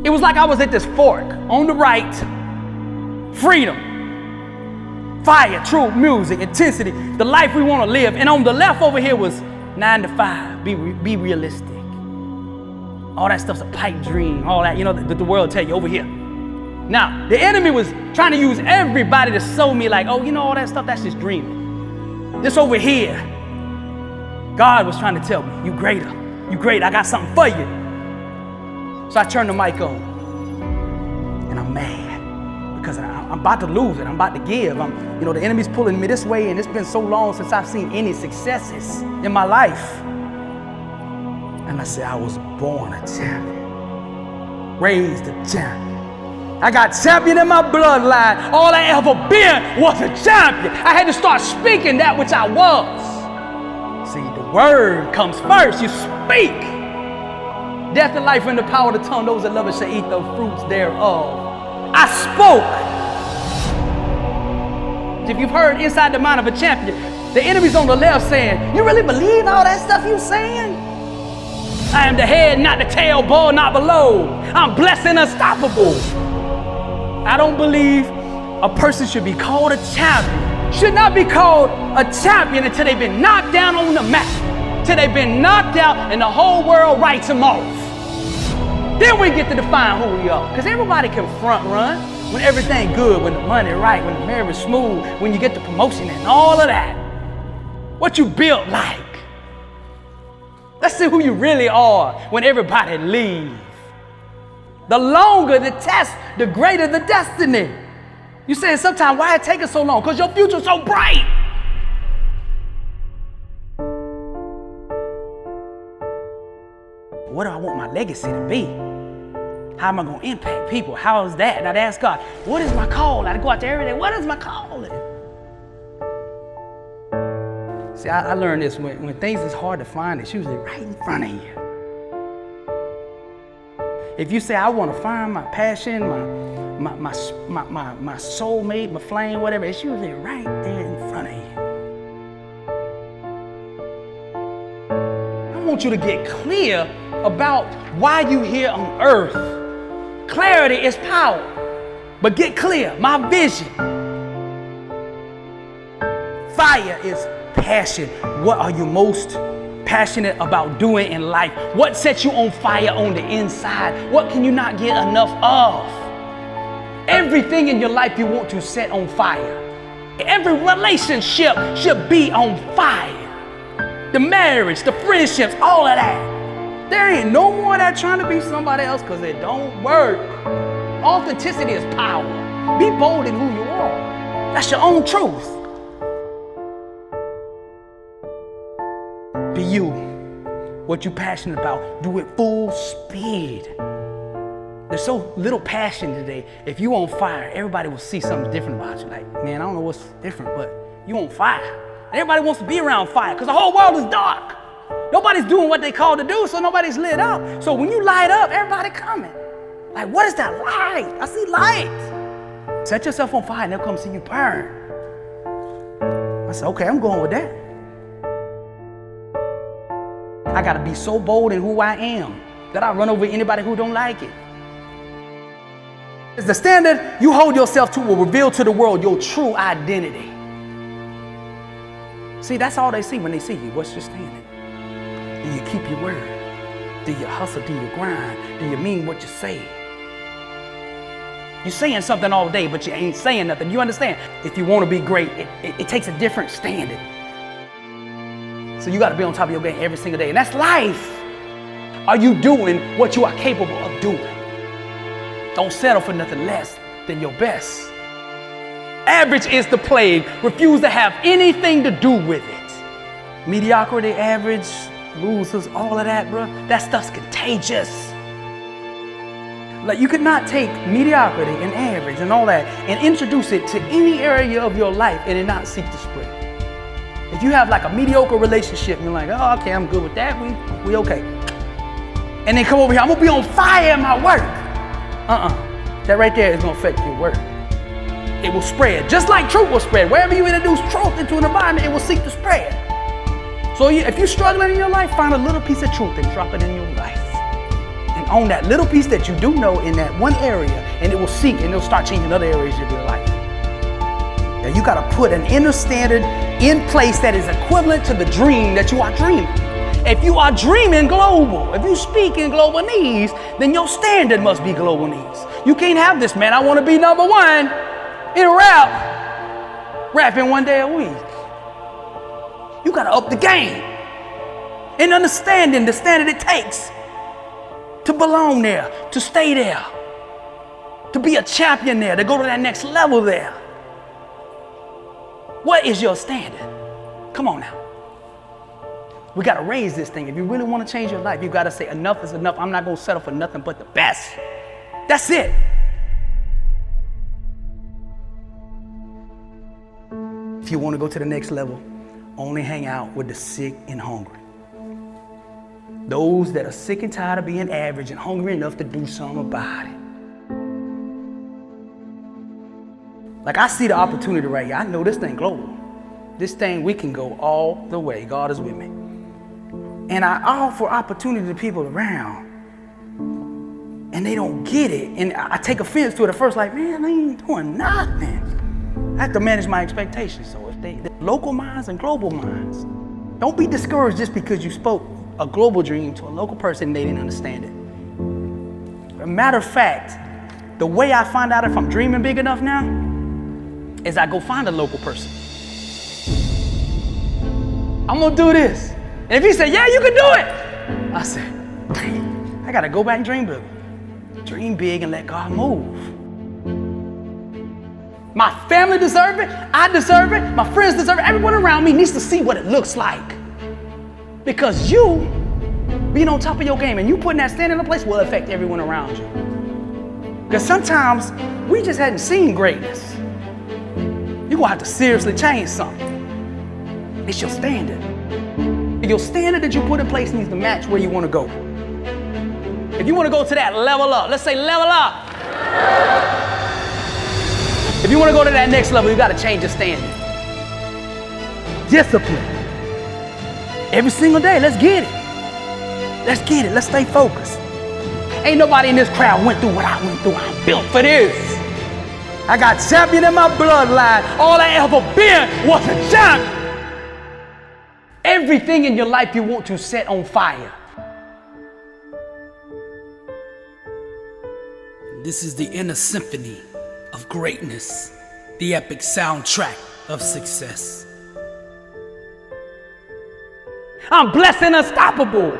It was like I was at this fork. On the right, freedom, fire, truth, music, intensity, the life we want to live. And on the left over here was 9 to 5, be realistic. All that stuff's a pipe dream, all that, the world tell you over here. Now, the enemy was trying to use everybody to sow me like, oh, all that stuff, that's just dreaming. This over here, God was trying to tell me, you greater, I got something for you. So I turned the mic on, and I'm mad because I'm about to lose it. I'm about to give. The enemy's pulling me this way, and it's been so long since I've seen any successes in my life. And I said, I was born a champion, raised a champion. I got champion in my bloodline. All I ever been was a champion. I had to start speaking that which I was. See, the word comes first. You speak. Death and life in the power of the tongue. Those that love it shall eat the fruits thereof. I spoke. If you've heard inside the mind of a champion, the enemy's on the left saying, you really believe all that stuff you saying? I am the head, not the tail, above, not below. I'm blessed and unstoppable. I don't believe a person should be called a champion. Should not be called a champion until they've been knocked down on the map. Till they've been knocked out and the whole world writes them off. Then we get to define who we are. Because everybody can front run when everything good, when the money right, when the marriage smooth, when you get the promotion and all of that. What you built like. Let's see who you really are when everybody leaves. The longer the test, the greater the destiny. You say sometimes, why it take us so long? Because your future's so bright. What do I want my legacy to be? How am I going to impact people? How is that? And I'd ask God, what is my call? I'd go out there every day, what is my calling? See, I learned this, when things is hard to find, it's usually right in front of you. If you say, I want to find my passion, my soulmate, my flame, whatever, it's usually right there in front of you. I want you to get clear about why you're here on earth. Clarity is power, but get clear, my vision. Fire is passion. What are you most passionate about doing in life? What sets you on fire on the inside? What can you not get enough of? Everything in your life you want to set on fire. Every relationship should be on fire. The marriage, the friendships, all of that. There ain't no more of that trying to be somebody else because it don't work. Authenticity is power. Be bold in who you are. That's your own truth. Be you. What you passionate about, do it full speed. There's so little passion today. If you on fire, everybody will see something different about you. Like, man, I don't know what's different, but you on fire. Everybody wants to be around fire because the whole world is dark. Nobody's doing what they called to do, so nobody's lit up. So when you light up, everybody coming. Like, what is that light? I see light. Set yourself on fire and they'll come see you burn. I said, okay, I'm going with that. I gotta be so bold in who I am that I run over anybody who don't like it. It's the standard you hold yourself to will reveal to the world your true identity. See, that's all they see when they see you. What's your standard? Do you keep your word? Do you hustle? Do you grind? Do you mean what you say? You're saying something all day, but you ain't saying nothing. You understand? If you want to be great, it takes a different standard. So you got to be on top of your game every single day. And that's life. Are you doing what you are capable of doing? Don't settle for nothing less than your best. Average is the plague. Refuse to have anything to do with it. Mediocrity, average, losers, all of that, bro. That stuff's contagious. Like, you could not take mediocrity and average and all that and introduce it to any area of your life and it not seek to spread. If you have like a mediocre relationship and you're like, oh, okay, I'm good with that, we okay. And then come over here, I'm gonna be on fire in my work. That right there is gonna affect your work. It will spread, just like truth will spread. Wherever you introduce truth into an environment, it will seek to spread. So if you're struggling in your life, find a little piece of truth and drop it in your life. And on that little piece that you do know in that one area, and it will seek and it'll start changing other areas of your life. Now you got to put an inner standard in place that is equivalent to the dream that you are dreaming. If you are dreaming global, if you speak in global needs, then your standard must be global needs. You can't have this, man, I want to be number one in rap, rapping one day a week. You got to up the game and understanding the standard it takes to belong there, to stay there, to be a champion there, to go to that next level there. What is your standard? Come on now. We got to raise this thing. If you really want to change your life, you got to say enough is enough. I'm not going to settle for nothing but the best. That's it. If you want to go to the next level, only hang out with the sick and hungry. Those that are sick and tired of being average and hungry enough to do something about it. Like, I see the opportunity right here. I know this thing global. This thing, we can go all the way. God is with me. And I offer opportunity to people around, and they don't get it. And I take offense to it at first, like, man, they ain't doing nothing. I have to manage my expectations. So if they local minds and global minds, don't be discouraged just because you spoke a global dream to a local person and they didn't understand it. As a matter of fact, the way I find out if I'm dreaming big enough now is I go find a local person. I'm gonna do this. And if he said, yeah, you can do it, I said, dang, I gotta go back and dream big. Dream big and let God move. My family deserve it, I deserve it, my friends deserve it, everyone around me needs to see what it looks like. Because you being on top of your game and you putting that standard in place will affect everyone around you. Because sometimes we just hadn't seen greatness. You're gonna have to seriously change something. It's your standard. Your standard that you put in place needs to match where you want to go. If you want to go to that level up, let's say level up. If you want to go to that next level, you got to change your standard. Discipline. Every single day, let's get it. Let's get it. Let's stay focused. Ain't nobody in this crowd went through what I went through. I'm built for this. I got champion in my bloodline. All I ever been was a champion. Everything in your life you want to set on fire. This is the inner symphony of greatness, the epic soundtrack of success. I'm blessed and unstoppable.